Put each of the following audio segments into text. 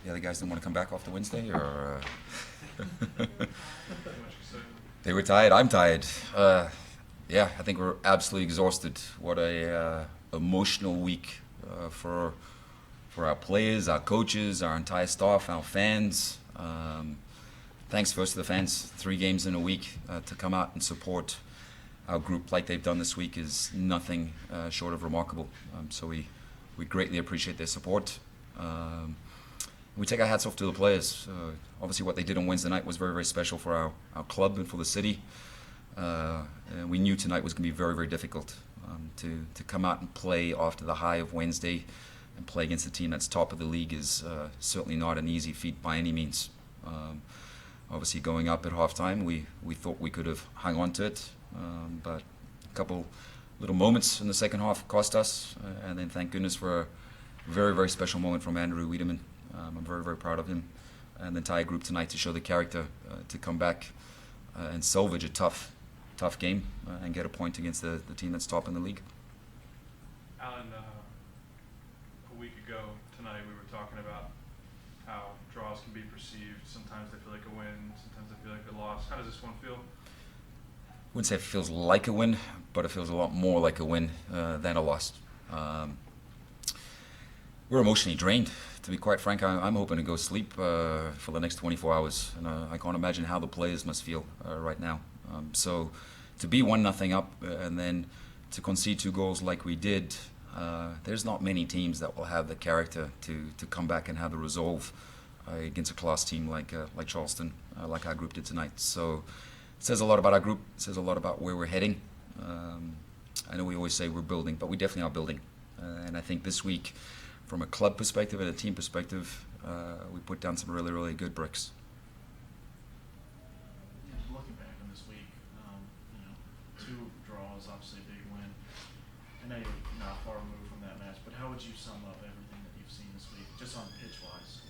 the other guys didn't want to come back after Wednesday, or they were tired. I'm tired. Yeah, I think we're absolutely exhausted. What a emotional week for our players, our coaches, our entire staff, our fans. Thanks first to the fans. 3 games in a week to come out and support our group like they've done this week is nothing short of remarkable. So we greatly appreciate their support. We take our hats off to the players. Obviously what they did on Wednesday night was very, very special for our club and for the city. And we knew tonight was going to be very, very difficult to come out and play after the high of Wednesday and play against a team that's top of the league is certainly not an easy feat by any means. Obviously going up at halftime, we thought we could have hung on to it, but a couple little moments in the second half cost us, and then thank goodness for a very, very special moment from Andrew Wiedemann. I'm very, very proud of him and the entire group tonight to show the character to come back and salvage a tough game and get a point against the team that's top in the league. Alan, a week ago tonight we were talking about how draws can be perceived. Sometimes they feel like a win, sometimes they feel like a loss. How does this one feel? I wouldn't say it feels like a win, but it feels a lot more like a win than a loss. We're emotionally drained. To be quite frank, I'm hoping to go sleep for the next 24 hours, and I can't imagine how the players must feel right now. So to be 1-0 up and then to concede 2 goals like we did, there's not many teams that will have the character to come back and have the resolve against a class team like Charleston, like our group did tonight. So it says a lot about our group. It says a lot about where we're heading. I know we always say we're building, but we definitely are building. And I think this week, from a club perspective and a team perspective, we put down some really, really good bricks. Looking back on this week, 2 draws, obviously a big win. I know you're not far removed from that match, but how would you sum up everything that you've seen this week, just on pitch-wise?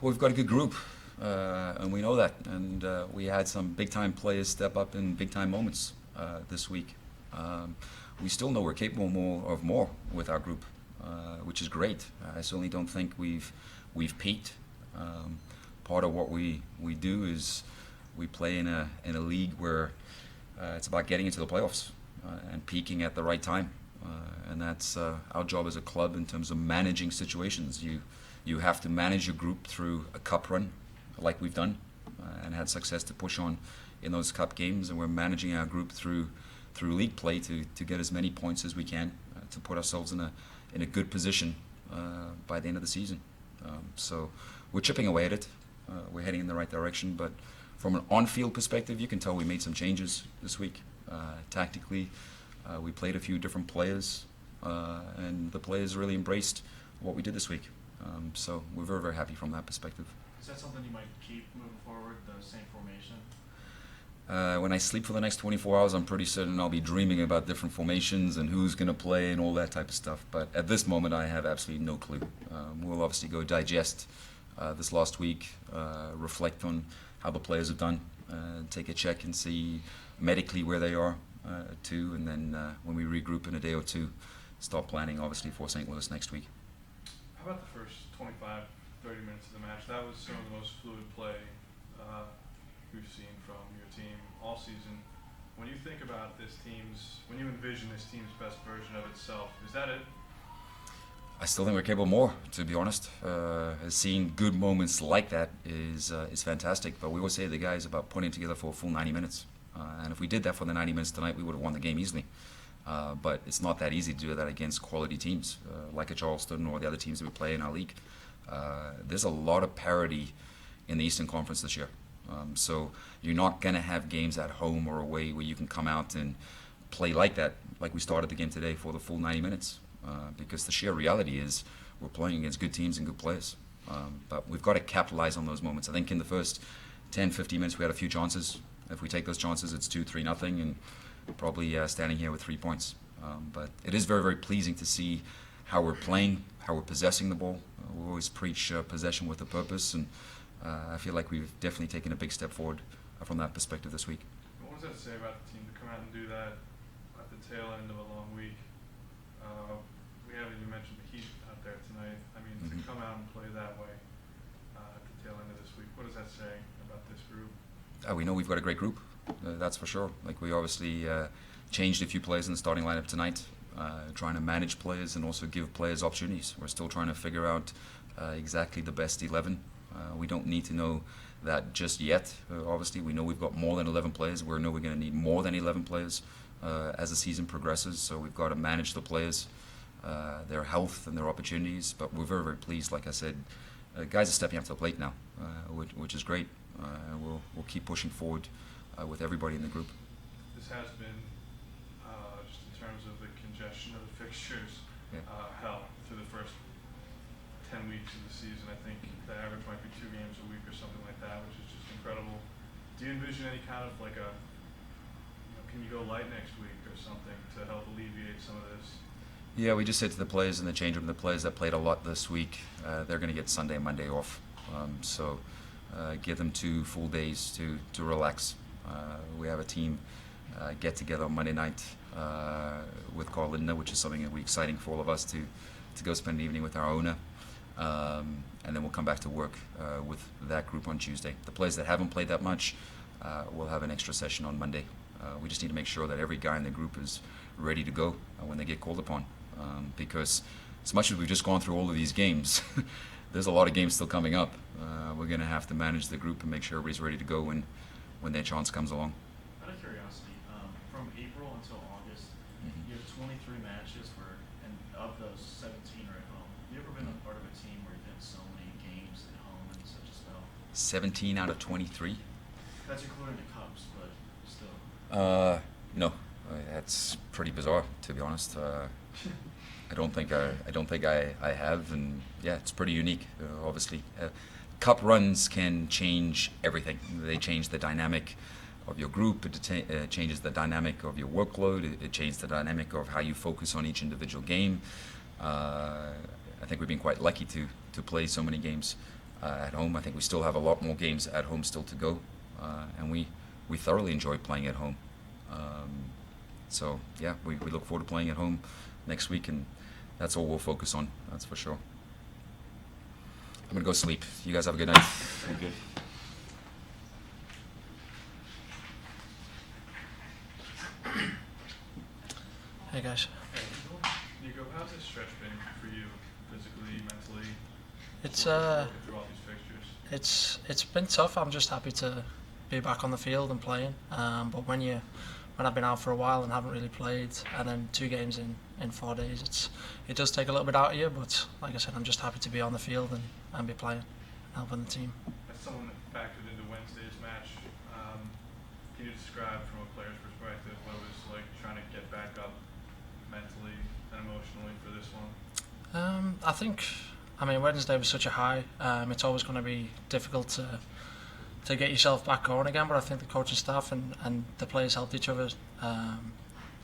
We've got a good group, and we know that. And we had some big-time players step up in big-time moments this week. We still know we're capable of more with our group, which is great. I certainly don't think we've peaked. Part of what we do is we play in a league where it's about getting into the playoffs and peaking at the right time, and that's our job as a club in terms of managing situations. You have to manage your group through a cup run, like we've done, and had success to push on in those cup games, and we're managing our group through league play to get as many points as we can to put ourselves in a good position by the end of the season. So we're chipping away at it. We're heading in the right direction, but from an on-field perspective, you can tell we made some changes this week. Tactically, we played a few different players, and the players really embraced what we did this week. So we're very, very happy from that perspective. Is that something you might keep moving forward, the same formation? When I sleep for the next 24 hours, I'm pretty certain I'll be dreaming about different formations and who's going to play and all that type of stuff. But at this moment, I have absolutely no clue. We'll obviously go digest this last week, reflect on how the players have done, take a check and see medically where they are too, and then when we regroup in a day or two, start planning obviously for St. Louis next week. How about the first 25, 30 minutes of the match? That was some of the most fluid play we've seen from your team all season. When you think about when you envision this team's best version of itself, is that it? I still think we're capable of more, to be honest. Seeing good moments like that is fantastic, but we always say to the guys about putting together for a full 90 minutes. And if we did that for the 90 minutes tonight, we would have won the game easily. But it's not that easy to do that against quality teams like a Charleston or the other teams that we play in our league. There's a lot of parity in the Eastern Conference this year. So you're not going to have games at home or away where you can come out and play like that, like we started the game today for the full 90 minutes. Because the sheer reality is we're playing against good teams and good players. But we've got to capitalize on those moments. I think in the first 10, 15 minutes we had a few chances. If we take those chances, it's 2-3-0 and probably standing here with 3 points. But it is very, very pleasing to see how we're playing, how we're possessing the ball. We always preach possession with a purpose, and I feel like we've definitely taken a big step forward from that perspective this week. What does that say about the team to come out and do that at the tail end of a long week? We haven't even mentioned the heat out there tonight. I mean, to come We know we've got a great group. That's for sure. Like we obviously changed a few players in the starting lineup tonight, trying to manage players and also give players opportunities. We're still trying to figure out exactly the best 11. We don't need to know that just yet. Obviously, we know we've got more than 11 players. We know we're going to need more than 11 players as the season progresses. So we've got to manage the players, their health and their opportunities. But we're very, very pleased. Like I said, guys are stepping up to the plate now, which is great. We'll keep pushing forward with everybody in the group. This has been, just in terms of the congestion of the fixtures, hell through the first 10 weeks of the season. I think the average might be 2 games a week or something like that, which is just incredible. Do you envision any kind of like a, can you go light next week or something to help alleviate some of this? Yeah, we just said to the players in the change room, the players that played a lot this week, they're going to get Sunday and Monday off. So give them 2 full days to relax. We have a team get together on Monday night with Carl Lindner, which is something that will be exciting for all of us to go spend the evening with our owner. And then we'll come back to work with that group on Tuesday. The players that haven't played that much will have an extra session on Monday. We just need to make sure that every guy in the group is ready to go when they get called upon. Because as much as we've just gone through all of these games, there's a lot of games still coming up. We're going to have to manage the group and make sure everybody's ready to go when their chance comes along. Out of curiosity, from April until August, you have 23 matches and of those 17 are at home. Have you ever been a part of a team where you've had so many games at home in such a spell? 17 out of 23? That's including the Cups, but still. No, that's pretty bizarre, to be honest. I don't think I have, and yeah, it's pretty unique. Obviously, cup runs can change everything. They change the dynamic of your group. It changes the dynamic of your workload. It changes the dynamic of how you focus on each individual game. I think we've been quite lucky to play so many games at home. I think we still have a lot more games at home still to go, and we thoroughly enjoy playing at home. So yeah, we look forward to playing at home next week, and that's all we'll focus on. That's for sure. I'm gonna go sleep. You guys have a good night. Good. Hey guys. Nico, how's this stretch been for you, physically, mentally? It's working through all these fixtures. it's been tough. I'm just happy to be back on the field and playing. But when I've been out for a while and haven't really played, and then 2 games in 4 days, it does take a little bit out of you. But like I said, I'm just happy to be on the field and be playing, helping the team. As someone that factored into Wednesday's match, can you describe from a player's perspective what it was like trying to get back up mentally and emotionally for this one? I think, Wednesday was such a high. It's always going to be difficult to get yourself back going again, but I think the coaching staff and the players helped each other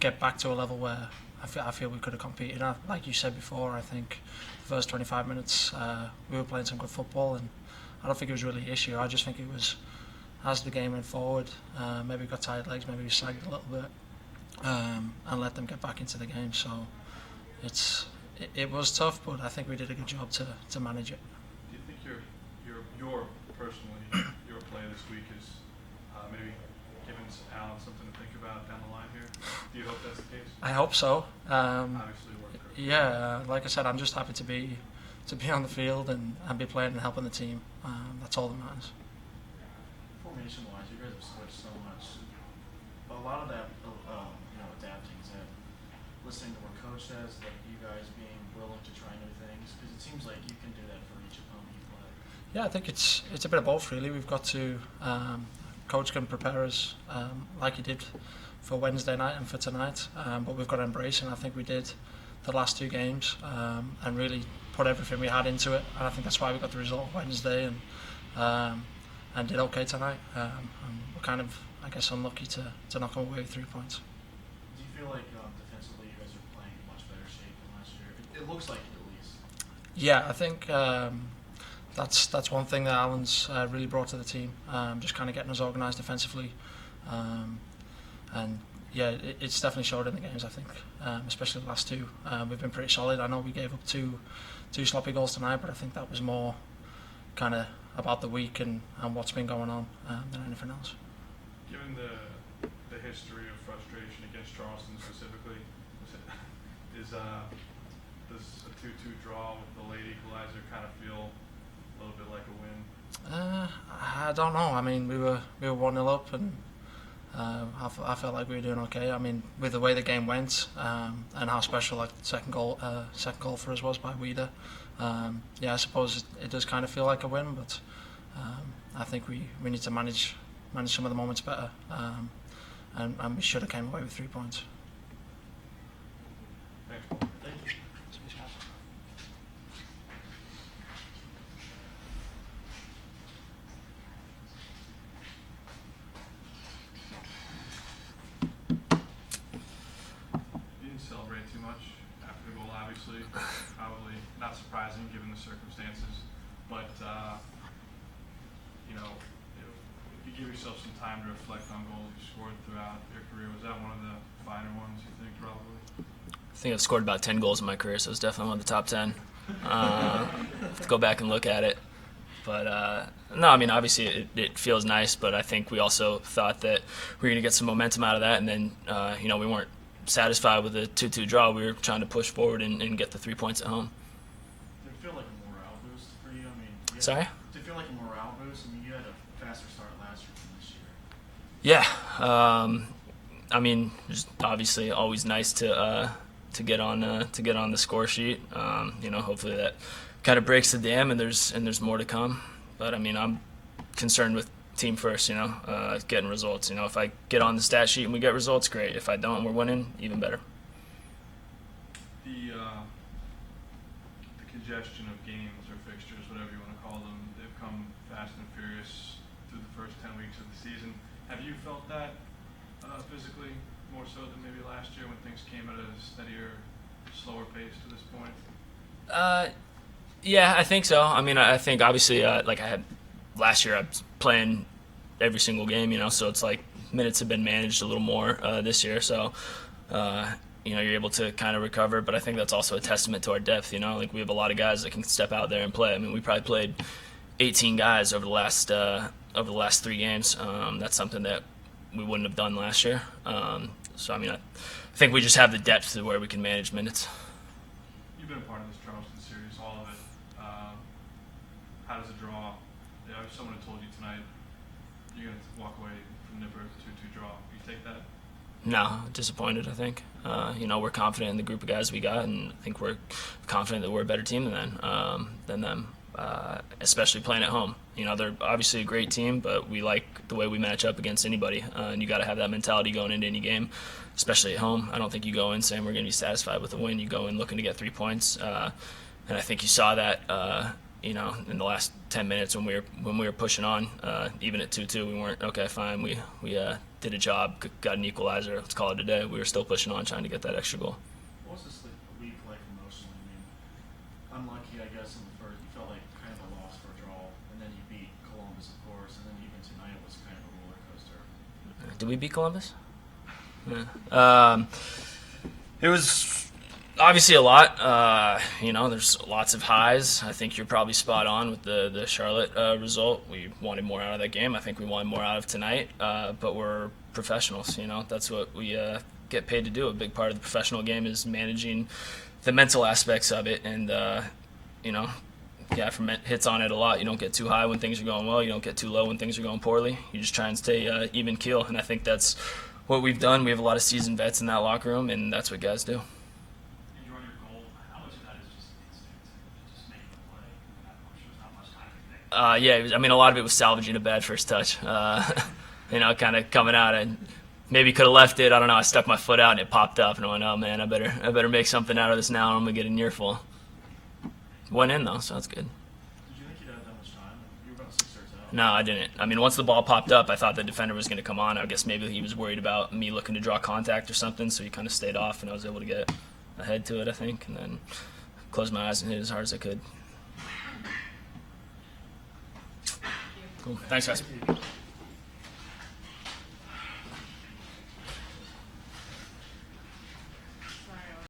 get back to a level where I feel we could have competed. Like you said before, I think the first 25 minutes we were playing some good football, and I don't think it was really an issue. I just think it was, as the game went forward, maybe we got tired legs, maybe we sagged a little bit, and let them get back into the game. So it was tough, but I think we did a good job to manage it. Do you think your personally your play this week is maybe giving Alan something to think about down the line here? Do you hope that's the case? I hope so. Obviously, it worked perfectly. Yeah, like I said, I'm just happy to be on the field and be playing and helping the team. That's all that matters. Formation-wise, you guys have switched so much. A lot of that, adapting is that listening to what Coach says, like you guys being willing to try new things, because it seems like you can do that for each opponent you play. Yeah, I think it's a bit of both really. We've got to Coach can prepare us like he did for Wednesday night and for tonight, but we've got to embrace it. And I think we did the last 2 games and really put everything we had into it. And I think that's why we got the result Wednesday and did okay tonight. And we're kind of, I guess, unlucky to knock away 3 points. Do you feel like defensively you guys are playing in much better shape than last year? It looks like it, at least. Yeah, I think that's one thing that Alan's really brought to the team. Just kind of getting us organised defensively, and yeah, it's definitely showed in the games. I think, especially the last 2, we've been pretty solid. I know we gave up two sloppy goals tonight, but I think that was more kind of about the week and what's been going on than anything else. Given the history of frustration against Charleston specifically, does a 2-2 draw with the late equalizer kind of feel a little bit like a win? I don't know. I mean, we were 1-0 up, and I felt like we were doing okay. I mean, with the way the game went, and how special like the second goal for us was by Weeder. Yeah, I suppose it does kind of feel like a win, but I think we need to manage some of the moments better, and we should have came away with 3 points. Thanks. Thank you. You didn't celebrate too much after the goal, obviously. Probably not surprising given the circumstances, but if you give yourself some time to reflect on goals you scored throughout your career, was that one of the finer ones you think, probably? I think I've scored about 10 goals in my career, so it's definitely one of the top 10. Have to go back and look at it. But, no, I mean, obviously it feels nice, but I think we also thought that we were going to get some momentum out of that, and then, we weren't satisfied with the 2-2 draw. We were trying to push forward and get the 3 points at home. Did it feel like a morale boost for you? I mean, Sorry? Did it feel like a morale boost? I mean, you had a faster start last year than this year. Yeah. I mean, just obviously always nice to get on the score sheet. Hopefully that kind of breaks the dam, and there's more to come. But I mean, I'm concerned with team first. Getting results. If I get on the stat sheet and we get results, great. If I don't, and we're winning, even better. The congestion of games or fixtures, whatever you want to call them, they've come fast and furious through the first 10 weeks of the season. Have you felt that physically more so than maybe last year when things came at a steadier, slower pace to this point? Yeah, I think so. I mean, I think obviously, like I had last year, I was playing every single game, so it's like minutes have been managed a little more this year. So, you're able to kind of recover. But I think that's also a testament to our depth. Like we have a lot of guys that can step out there and play. I mean, we probably played 18 guys over the last 3 games. That's something that we wouldn't have done last year. So, I mean, I think we just have the depth to where we can manage minutes. You've been a part of this Charleston series, all of it. How does it draw? If someone had told you tonight you're going to walk away from Nipper 2-2 draw, you take that? No, disappointed, I think. We're confident in the group of guys we got, and I think we're confident that we're a better team than them, especially playing at home. They're obviously a great team, but we like the way we match up against anybody, and you got to have that mentality going into any game, especially at home. I don't think you go in saying we're going to be satisfied with a win. You go in looking to get 3 points, and I think you saw that, in the last 10 minutes when we were pushing on, even at 2-2, we weren't okay. Fine, we did a job, got an equalizer. Let's call it a day. We were still pushing on, trying to get that extra goal. What was this week like emotionally? I mean, unlucky, I guess, in the first. You felt like kind of a loss for a draw, and then you beat Columbus, of course, and then even tonight it was kind of a roller coaster. Did we beat Columbus? Yeah. It was obviously a lot. There's lots of highs. I think you're probably spot on with the Charlotte result. We wanted more out of that game. I think we wanted more out of tonight. But we're professionals. That's what we get paid to do. A big part of the professional game is managing the mental aspects of it. And from hits on it a lot. You don't get too high when things are going well. You don't get too low when things are going poorly. You just try and stay even keel. And I think that's what we've done. We have a lot of seasoned vets in that locker room, and that's what guys do. Yeah, I mean, a lot of it was salvaging a bad first touch. Kind of coming out and maybe could have left it. I don't know. I stuck my foot out and it popped up, and I went, "Oh man, I better make something out of this now, or I'm gonna get a near full." Went in though, so that's good. Did you think you'd have that much time? You were about 6 yards out. No, I didn't. I mean, once the ball popped up, I thought the defender was gonna come on. I guess maybe he was worried about me looking to draw contact or something, so he kind of stayed off, and I was able to get ahead to it, I think, and then closed my eyes and hit it as hard as I could. Cool. Thanks, guys.